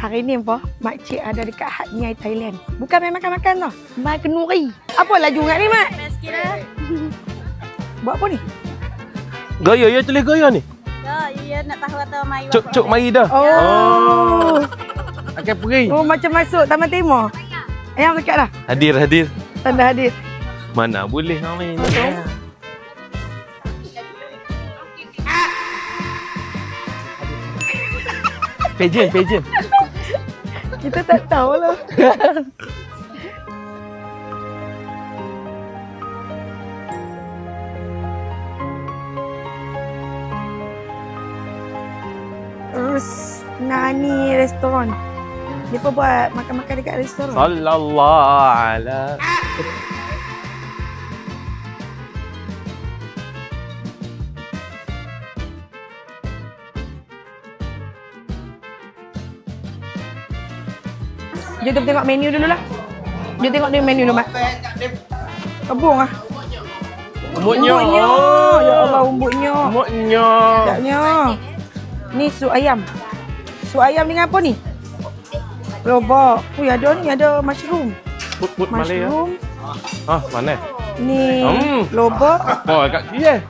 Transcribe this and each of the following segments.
Hari ni apa? Makcik ada dekat Hat Nyai Thailand. Bukan main makan-makan tau. Main kenuri. Apa laju kat ni, Mak? Buat apa ni? Gaya, ya tulis gaya ni. Ya, nak tahu atau mai. Cuk mari dah. Oh. Akan pergi. Oh, macam masuk Taman Timur. Ayam dekat dah. Hadir. Tanda hadir. Mana boleh nak main. Pageant. Kita tak tahulah. Terus Nani restoran. Dia pun buat makan-makan dekat restoran. Sallallahu ala. Jom kita tengok menu dulu lah. Jom tengok dia menu dulu, Mak. Kebung lah. Umbutnya. Ya Allah, umbutnya. Sedapnya. Ni sup ayam. Sup ayam dengan apa ni? Lobak. Ui, ada ni, ada mushroom. Put Malay ya. Mana? Ni lobak. Oh, kat sini.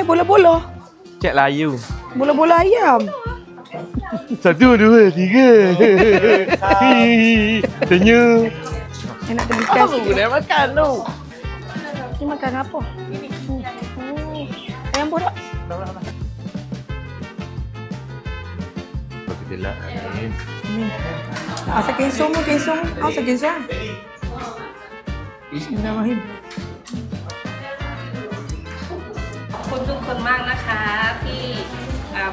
Bola-bola. Cek layu. Bola-bola ayam. 1, 2, 3. Tanya. Nak tebikan sikit. Aku nak makan tu. Ni makan apa? Ayam borak. Kita lah. Ni. Asa kensong. Asa kensong. Bismillahirrahmanirrahim. คุณทุกคนมากนะคะที่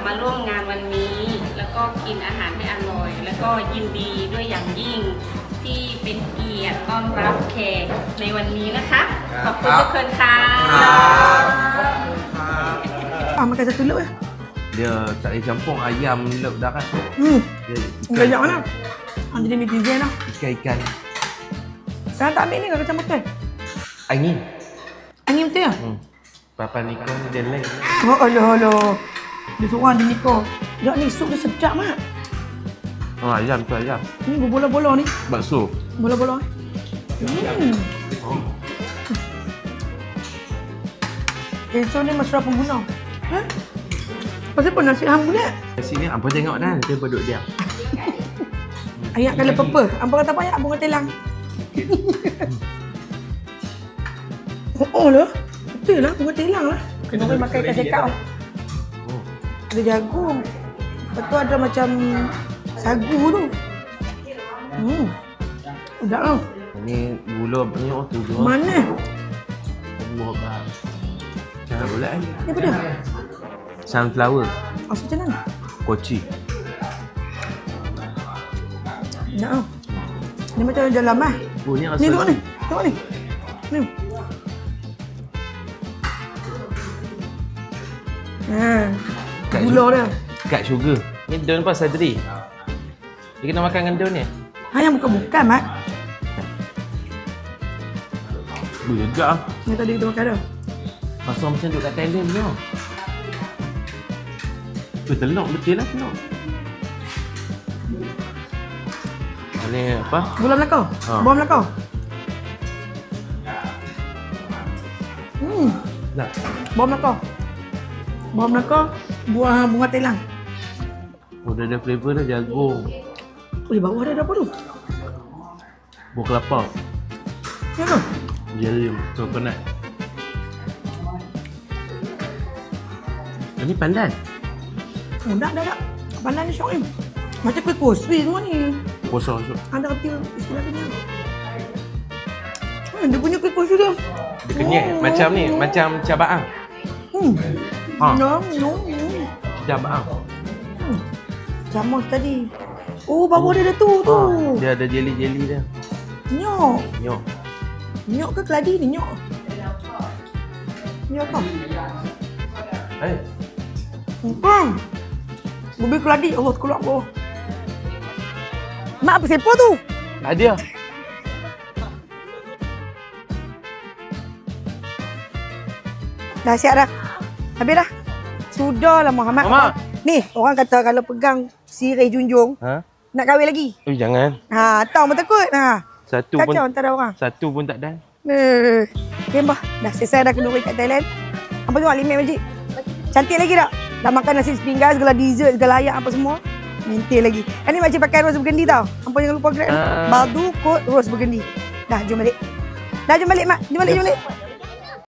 มาร่วมงานวันนี้ แล้วก็กินอาหารให้อร่อย แล้วก็ยินดีด้วยอย่างยิ่งที่เป็นเกียรติต้อนรับแขกในวันนี้นะคะ ขอบคุณทุกคนค่ะ Makan satu lep ya. Dia tak boleh campur ayam lep dah kan. Banyak mana? Jadi netizen lah. Ikan. Sekarang tak ambil ni kalau campur betul? Angin. Angin betul ya? Papan ikan dia lain. Oh, alah. Dia seorang dia nikah. Sekejap ni, sup dia sedap, Mak. Ayam tu ayam. Ni berbola-bola ni. Bakso. Bola-bola. Esok ni masyarakat pengguna. Ha? Pasal apa nasi ham pula? Sini apa tengok dah, dia duduk diam. Ayak kalau purple. Apa kata apa ayak? Bunga telang. Oh lah. Betul lah, bunga telang lah. Kena boleh makan ikan cekau. Ada jagung. Lepas tu ada macam sagu tu. Sedap tau. Ini gula banyak tu. Mana? Gula bang. Jangan bulat ni. Ni apa dia? Sunflower. Asal macam mana? Koci. Sedap tau. Ni macam dalam lah. Oh, ni rasa Ni tengok ni. Tengok ni. Ni. Gula dia. Kat sugar. Ni daun apa sadri? Dia kena makan dengan daun ni. Yang bukan-bukan, Mak. Boleh juga ah. Ni tadi kita makan dah. Pasal macam duduk kat Thailand ni. Telur betul lah telur. Ni apa? Gula Melaka. Buah Melaka. Tak. Buah Melaka. Buah Melaka, buah bunga telang. Oh, dah ada flavor dah jagung. Oh, di bawah ada apa tu? Buah kelapa. Ya ke? Jelly coconut. Ini pandan. Oh, dah. Pandan ni syok ni. Macam kuih kosui semua ni. Kosong. Ada reti istilah kenyang. Dia punya kuih kosui dia. Dia kenyal. Macam ni. Macam cabaang. Cabaang. Jamus tadi. Oh, bawah dia ada tu. Dia ada jelly-jelly dia. Nyok. Nyok ke keladi ni? Nyok. Nyok kau? Bubi keladi. Allah keluar bawah. Mak apa siapa tu? Ada. Dah siap dah. Habis dah. Sudahlah Muhammad. Mama. Ni, orang kata kalau pegang sirih junjung, Nak kahwin lagi? Oh, jangan. Tahu pun takut. Satu Kacau pun antara orang. satu pun tak ada. Okay, Mbah. Dah selesai dah kenduri kat Thailand. Apa tengok limit Majid? Cantik lagi tak? Dah makan nasi sepinggan, segala dessert, segala ayak apa semua. Maintain lagi. Ini Makcik pakai rose burgundy tau. Hampa jangan lupa grab. Baldu, kot, rose burgundy. Dah, jom balik. Mak. Jom balik.